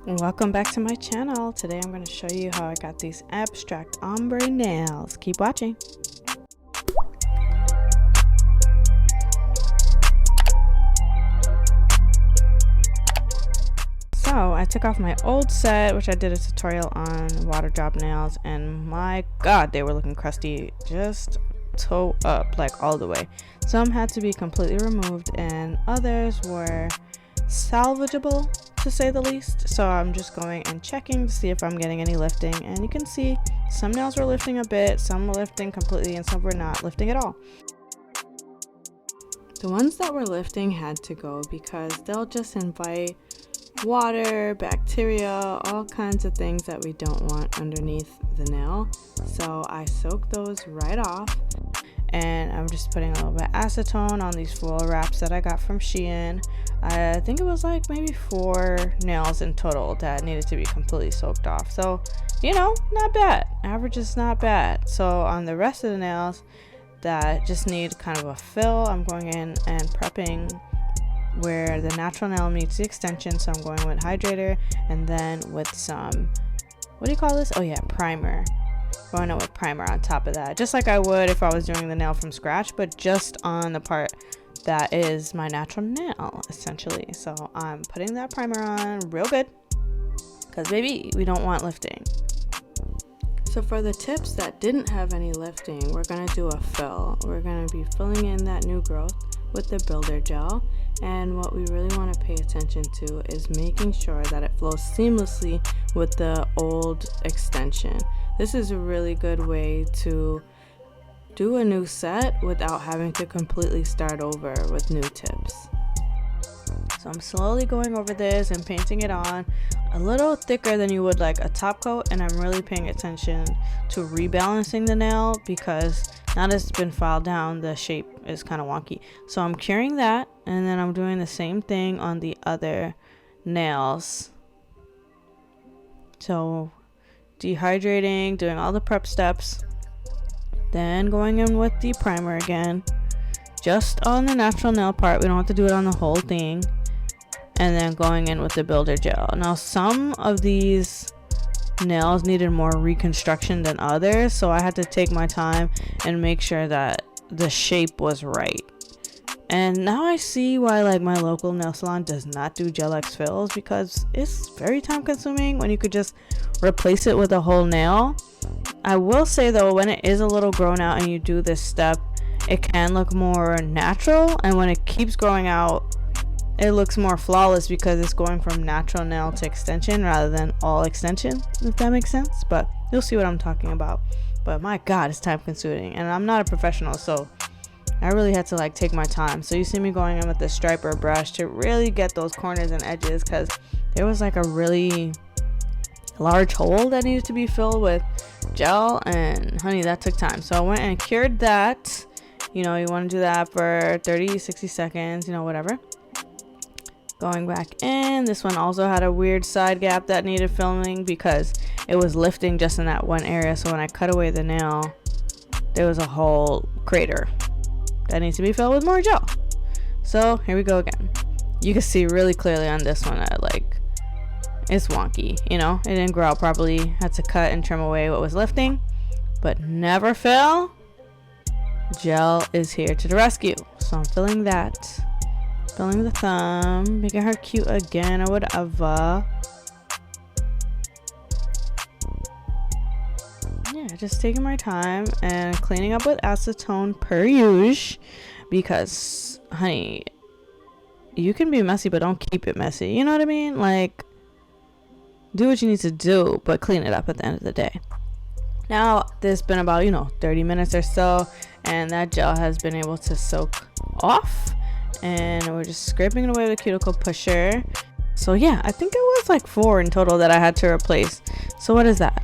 Welcome back to my channel. Today I'm going to show you how I got these abstract ombre nails. Keep watching. So I took off my old set, which I did a tutorial on water drop nails, and my god, they were looking crusty, just toe up, like all the way. Some had to be completely removed and others were salvageable, to say the least. So I'm just going and checking to see if I'm getting any lifting, and you can see some nails were lifting a bit, some were lifting completely, and some were not lifting at all. The ones that were lifting had to go because they'll just invite water, bacteria, all kinds of things that we don't want underneath the nail. So I soaked those right off, and I'm just putting a little bit of acetone on these foil wraps that I got from Shein. I think it was like maybe 4 nails in total that needed to be completely soaked off. So, you know, not bad. Average is not bad. So on the rest of the nails that just need kind of a fill, I'm going in and prepping where the natural nail meets the extension. So I'm going with hydrator and then with some, what do you call this? Oh yeah, primer. Going in with primer on top of that, just like I would if I was doing the nail from scratch, but just on the part that is my natural nail, essentially. So I'm putting that primer on real good because baby, we don't want lifting. So for the tips that didn't have any lifting, we're going to do a fill. We're going to be filling in that new growth with the builder gel, and what we really want to pay attention to is making sure that it flows seamlessly with the old extension. This is a really good way to do a new set without having to completely start over with new tips. So I'm slowly going over this and painting it on a little thicker than you would like a top coat, and I'm really paying attention to rebalancing the nail because now that it's been filed down, the shape is kind of wonky. So I'm curing that, and then I'm doing the same thing on the other nails. So dehydrating, doing all the prep steps, then going in with the primer again, just on the natural nail part. We don't have to do it on the whole thing. And then going in with the builder gel. Now some of these nails needed more reconstruction than others, so I had to take my time and make sure that the shape was right. And now I see why like my local nail salon does not do gel X fills, because it's very time consuming when you could just replace it with a whole nail. I will say though, when it is a little grown out and you do this step, it can look more natural, and when it keeps growing out, it looks more flawless because it's going from natural nail to extension rather than all extension, if that makes sense. But you'll see what I'm talking about. But my god, it's time consuming, and I'm not a professional, so I really had to like take my time. So you see me going in with the striper brush to really get those corners and edges, because there was like a really large hole that needed to be filled with gel, and honey, that took time. So I went and cured that. You know, you want to do that for 30-60 seconds, you know, whatever. Going back in, this one also had a weird side gap that needed filling because it was lifting just in that one area. So when I cut away the nail, there was a whole crater that needs to be filled with more gel. So here we go again. You can see really clearly on this one that like it's wonky, you know, it didn't grow out properly. Had to cut and trim away what was lifting, but never fail, gel is here to the rescue. So I'm filling that, filling the thumb, making her cute again or whatever. Yeah, just taking my time and cleaning up with acetone per usual, because honey, you can be messy but don't keep it messy, you know what I mean? Like, do what you need to do, but clean it up at the end of the day. Now there's been about, you know, 30 minutes or so, and that gel has been able to soak off, and we're just scraping it away with a cuticle pusher. So yeah, I think it was like 4 in total that I had to replace. So what is that,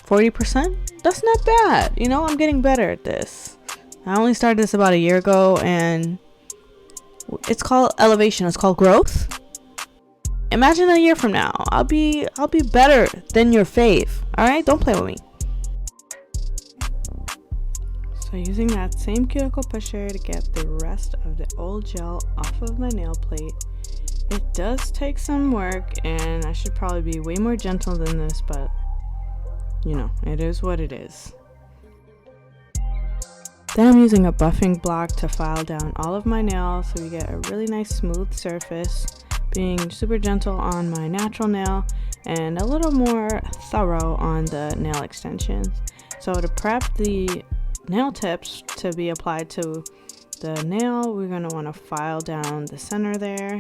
40%? That's not bad, you know. I'm getting better at this. I only started this about a year ago, and it's called elevation, it's called growth. Imagine a year from now, I'll be better than your fave. All right, don't play with me. So using that same cuticle pusher to get the rest of the old gel off of my nail plate, It does take some work, and I should probably be way more gentle than this, but you know, it is what it is. Then I'm using a buffing block to file down all of my nails so we get a really nice smooth surface, being super gentle on my natural nail and a little more thorough on the nail extensions. So to prep the nail tips to be applied to the nail, we're going to want to file down the center there,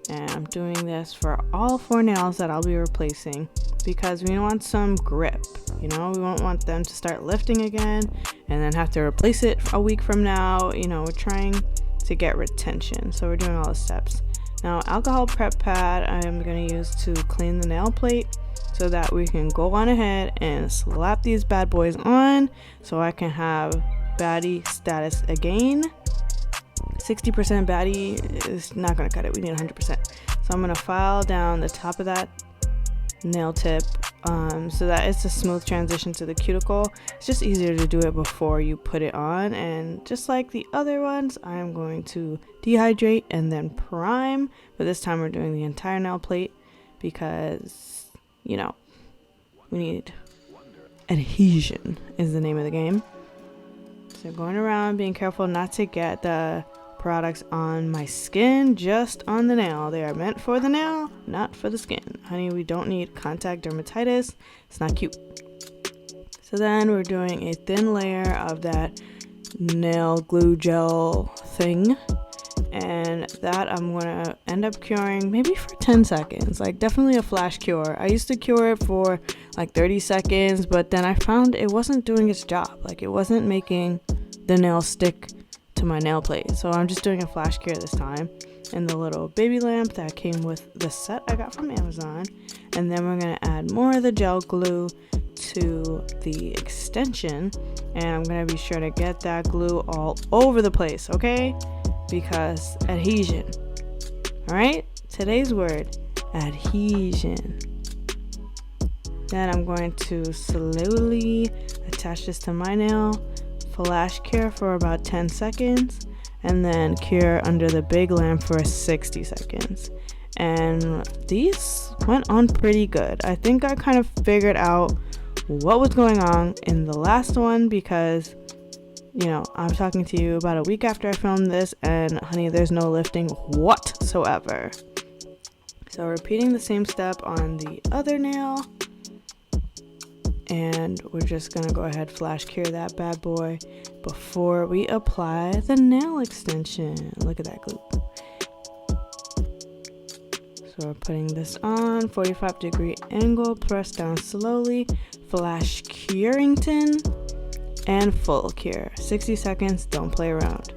and I'm doing this for all 4 nails that I'll be replacing because we want some grip. You know, we won't want them to start lifting again and then have to replace it a week from now. You know, we're trying to get retention, so we're doing all the steps. Now, alcohol prep pad I'm going to use to clean the nail plate so that we can go on ahead and slap these bad boys on so I can have baddie status again. 60% baddie is not going to cut it. We need 100%. So I'm going to file down the top of that nail tip so that it's a smooth transition to the cuticle. It's just easier to do it before you put it on, and just like the other ones, I'm going to dehydrate and then prime, but this time we're doing the entire nail plate because, you know, we need adhesion is the name of the game. So going around, being careful not to get the products on my skin, just on the nail. They are meant for the nail, not for the skin. Honey, we don't need contact dermatitis. It's not cute. So then we're doing a thin layer of that nail glue gel thing, and that I'm gonna end up curing maybe for 10 seconds, like definitely a flash cure. I used to cure it for like 30 seconds, but then I found it wasn't doing its job. Like it wasn't making the nail stick to my nail plate. So I'm just doing a flash cure this time in the little baby lamp that came with the set I got from Amazon. And then we're going to add more of the gel glue to the extension, and I'm going to be sure to get that glue all over the place, okay? Because adhesion. All right, today's word, adhesion. Then I'm going to slowly attach this to my nail, flash cure for about 10 seconds, and then cure under the big lamp for 60 seconds. And these went on pretty good. I think I kind of figured out what was going on in the last one because, you know, I'm talking to you about a week after I filmed this, and honey, there's no lifting whatsoever. So repeating the same step on the other nail, and we're just gonna go ahead flash cure that bad boy before we apply the nail extension. Look at that glue. So we're putting this on 45-degree angle, press down slowly, flash curington, and full cure. 60 seconds, don't play around.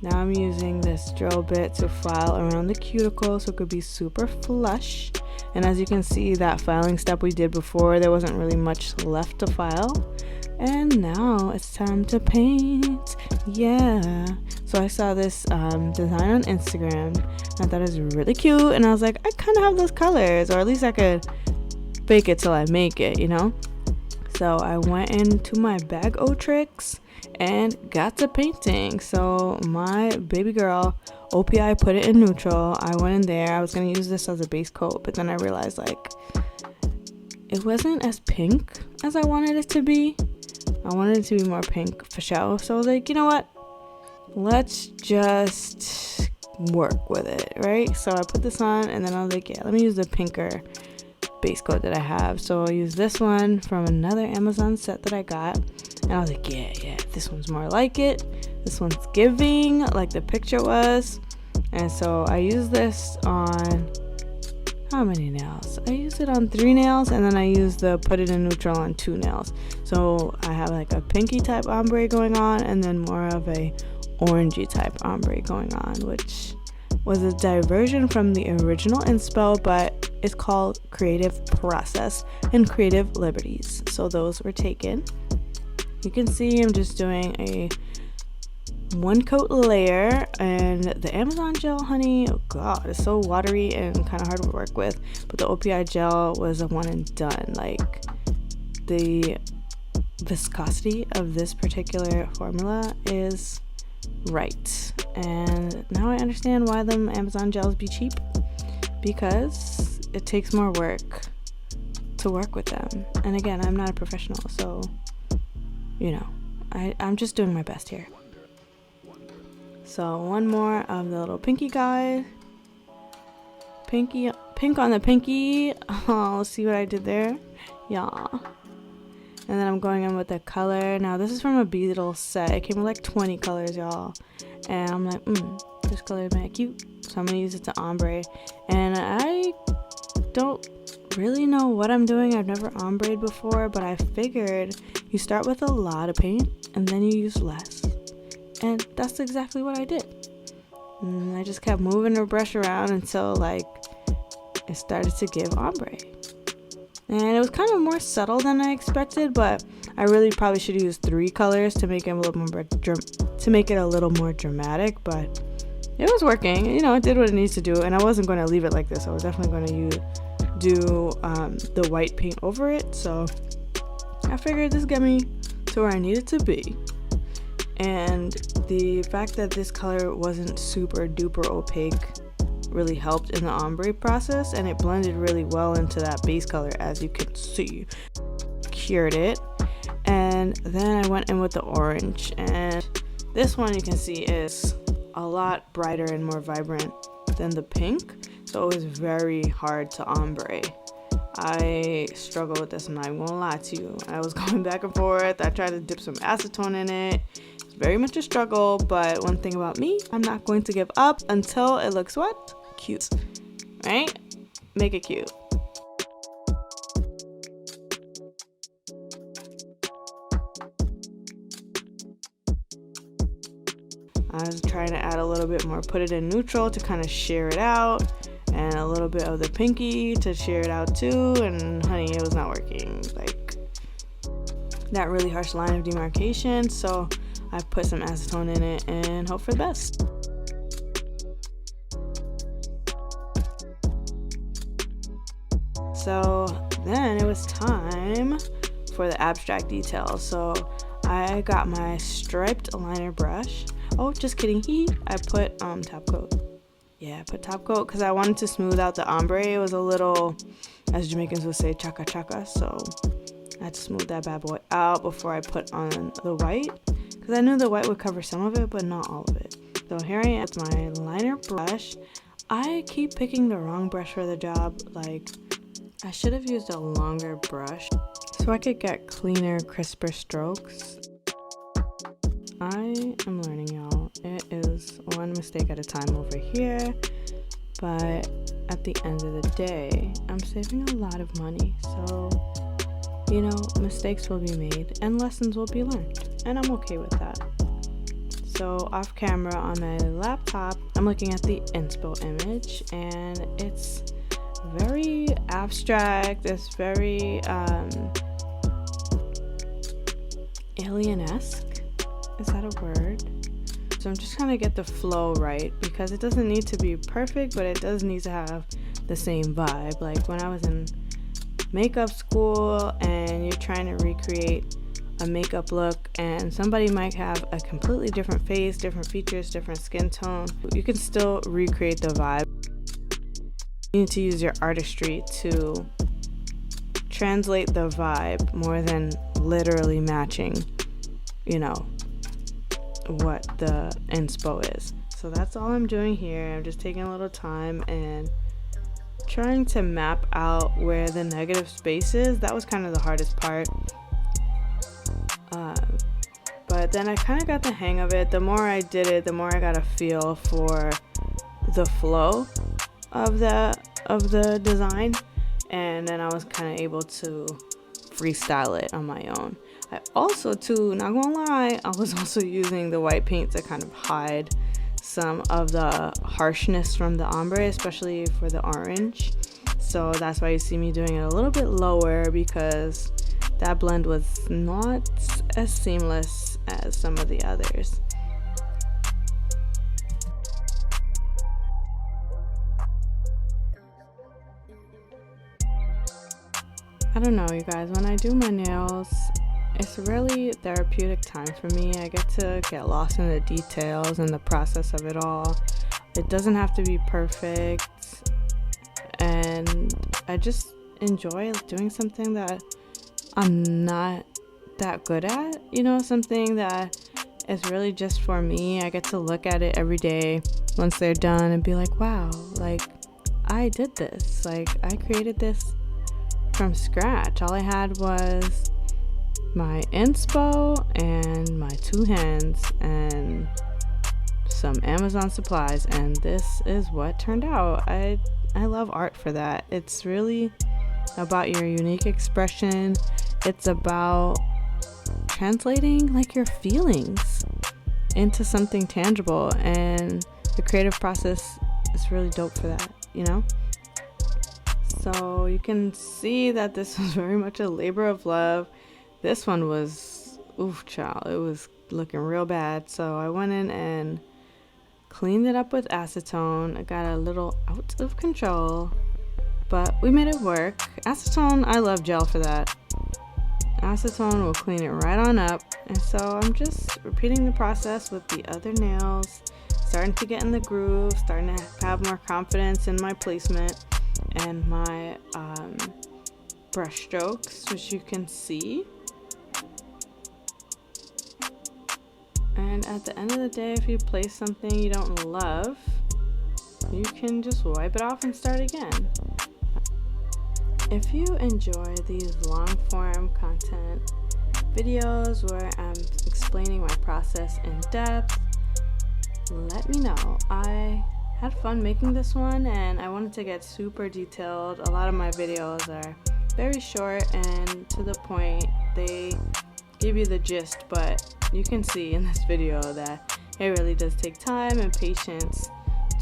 Now I'm using this drill bit to file around the cuticle so it could be super flush. And as you can see, that filing step we did before, there wasn't really much left to file. And now it's time to paint. Yeah. So I saw this design on Instagram, and I thought it was really cute, and I was like, I kind of have those colors, or at least I could fake it till I make it, you know? So I went into my bag o' tricks and got to painting. So my baby girl OPI put it in neutral. I went in there, I was going to use this as a base coat, but then I realized like it wasn't as pink as I wanted it to be. I wanted it to be more pink for show. So I was like, you know what, let's just work with it, right? So I put this on, and then I was like, yeah, let me use the pinker base coat that I have. So I used this one from another Amazon set that I got, and I was like, yeah, this one's more like it. This one's giving like the picture was. And so I used this on how many nails? I used it on 3 nails, and then I used the put it in neutral on 2 nails. So I have like a pinky type ombre going on, and then more of a orangey type ombre going on, which was a diversion from the original inspo, but it's called Creative Process and Creative Liberties. So those were taken. You can see I'm just doing a 1 coat layer, and the Amazon gel, honey, oh god, it's so watery and kind of hard to work with, but the OPI gel was a one and done. Like the viscosity of this particular formula is right. And now I understand why them Amazon gels be cheap, because it takes more work to work with them. And again, I'm not a professional, so you know, I'm just doing my best here. So one more of the little pinky guy. Pink on the pinky. Oh, let's see what I did there. Yeah. And then I'm going in with the color. Now this is from a Beetles set. It came with like 20 colors, y'all. And I'm like, this color is mad cute. So I'm gonna use it to ombre. And I don't really know what I'm doing. I've never ombreed before, but I figured you start with a lot of paint and then you use less. And that's exactly what I did. And I just kept moving the brush around until like it started to give ombre. And it was kind of more subtle than I expected, but I really probably should use 3 colors to make it a little more dramatic, but it was working. You know, it did what it needs to do, and I wasn't going to leave it like this. I was definitely going to do the white paint over it, so I figured this got me to where I needed to be. And the fact that this color wasn't super duper opaque really helped in the ombre process, and it blended really well into that base color, as you can see. Cured it, and then I went in with the orange, and this one you can see is a lot brighter and more vibrant than the pink, so it was very hard to ombre. I struggled with this, I'm not even gonna lie to you. I was going back and forth. I tried to dip some acetone in it. It's very much a struggle, but one thing about me, I'm not going to give up until it looks what? Cute, right? Make it cute. I was trying to add a little bit more, put it in neutral to kind of sheer it out, and a little bit of the pinky to sheer it out too, and honey, it was not working. Like that really harsh line of demarcation, so I put some acetone in it and hope for the best. So then it was time for the abstract details. So I got my striped liner brush. Oh, just kidding. I put top coat. Yeah, I put top coat because I wanted to smooth out the ombre. It was a little, as Jamaicans would say, chaka chaka. So I had to smooth that bad boy out before I put on the white, because I knew the white would cover some of it, but not all of it. So here I am with my liner brush. I keep picking the wrong brush for the job. Like, I should have used a longer brush so I could get cleaner, crisper strokes. I am learning, y'all. It is one mistake at a time over here, but at the end of the day, I'm saving a lot of money. So, you know, mistakes will be made and lessons will be learned, and I'm okay with that. So off camera on my laptop, I'm looking at the inspo image, and it's very abstract. It's very alien-esque. Is that a word? So I'm just trying to get the flow right, because it doesn't need to be perfect, but it does need to have the same vibe. Like when I was in makeup school and you're trying to recreate a makeup look, and somebody might have a completely different face, different features, different skin tone, you can still recreate the vibe. You need to use your artistry to translate the vibe more than literally matching, you know, what the inspo is. So that's all I'm doing here. I'm just taking a little time and trying to map out where the negative space is. That was kind of the hardest part. But then I kind of got the hang of it. The more I did it, the more I got a feel for the flow of the design, and then I was kind of able to freestyle it on my own. I also, too, not gonna lie, I was also using the white paint to kind of hide some of the harshness from the ombre, especially for the orange. So that's why you see me doing it a little bit lower, because that blend was not as seamless as some of the others. I don't know, you guys, when I do my nails, It's really therapeutic time for me. I get to get lost in the details and the process of it all. It doesn't have to be perfect, and I just enjoy doing something that I'm not that good at, you know, something that is really just for me. I get to look at it every day once they're done and be like, wow, like I did this, like I created this from scratch. All I had was my inspo and my 2 hands and some Amazon supplies, and this is what turned out. I love art for that. It's really about your unique expression. It's about translating like your feelings into something tangible, and the creative process is really dope for that, you know? So you can see that this was very much a labor of love. This one was, oof, child, it was looking real bad. So I went in and cleaned it up with acetone. I got a little out of control, but we made it work. Acetone, I love gel for that. Acetone will clean it right on up. And so I'm just repeating the process with the other nails, starting to get in the groove, starting to have more confidence in my placement and my brush strokes, which you can see. And at the end of the day, if you place something you don't love, you can just wipe it off and start again. If you enjoy these long form content videos where I'm explaining my process in depth, let me know. I had fun making this one and I wanted to get super detailed. A lot of my videos are very short and to the point. They give you the gist, but you can see in this video that it really does take time and patience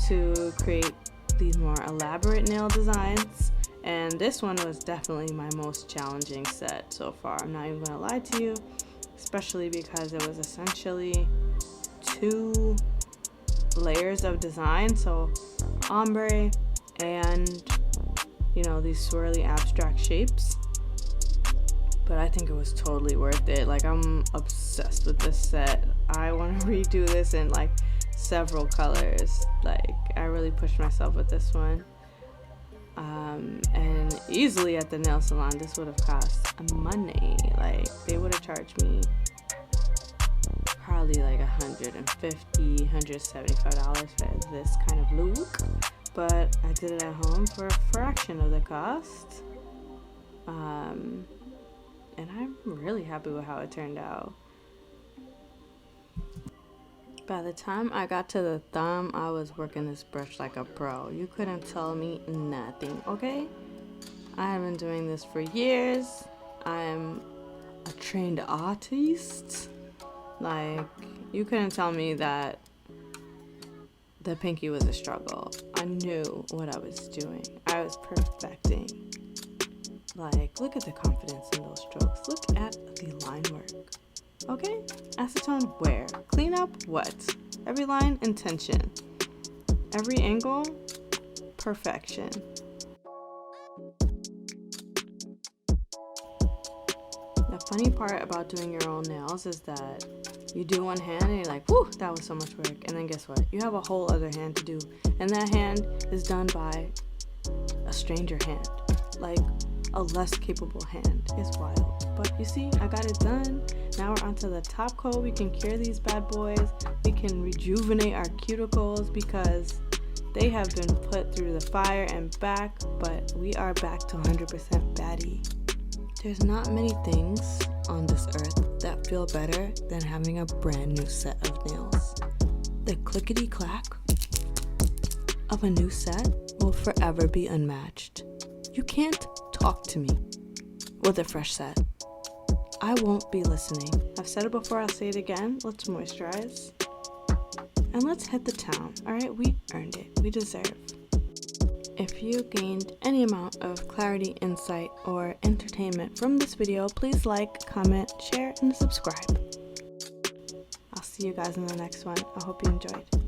to create these more elaborate nail designs. And this one was definitely my most challenging set so far. I'm not even gonna lie to you, especially because it was essentially 2 layers of design. So ombre and, you know, these swirly abstract shapes. But I think it was totally worth it. Like, I'm obsessed with this set. I want to redo this in like several colors. Like, I really pushed myself with this one. And easily at the nail salon, this would have cost money. Like, they would have charged me probably like $150, $175 for this kind of look. But I did it at home for a fraction of the cost. And I'm really happy with how it turned out. By the time I got to the thumb, I was working this brush like a pro. You couldn't tell me nothing, okay? I have been doing this for years. I'm a trained artist. Like, you couldn't tell me that the pinky was a struggle. I knew what I was doing. I was perfecting. Like, look at the confidence in those strokes. Look at the line work. Okay? Acetone where? Clean up what? Every line, intention. Every angle, perfection. The funny part about doing your own nails is that you do one hand and you're like, whew, that was so much work. And then guess what? You have a whole other hand to do. And that hand is done by a stranger hand. Like, a less capable hand. Is wild. But you see, I got it done. Now we're onto the top coat. We can cure these bad boys. We can rejuvenate our cuticles because they have been put through the fire and back, but we are back to 100% baddie. There's not many things on this earth that feel better than having a brand new set of nails. The clickety-clack of a new set will forever be unmatched. You can't talk to me with a fresh set. I won't be listening. I've said it before, I'll say it again. Let's moisturize. And let's hit the town. Alright, we earned it. We deserve. If you gained any amount of clarity, insight, or entertainment from this video, please like, comment, share, and subscribe. I'll see you guys in the next one. I hope you enjoyed.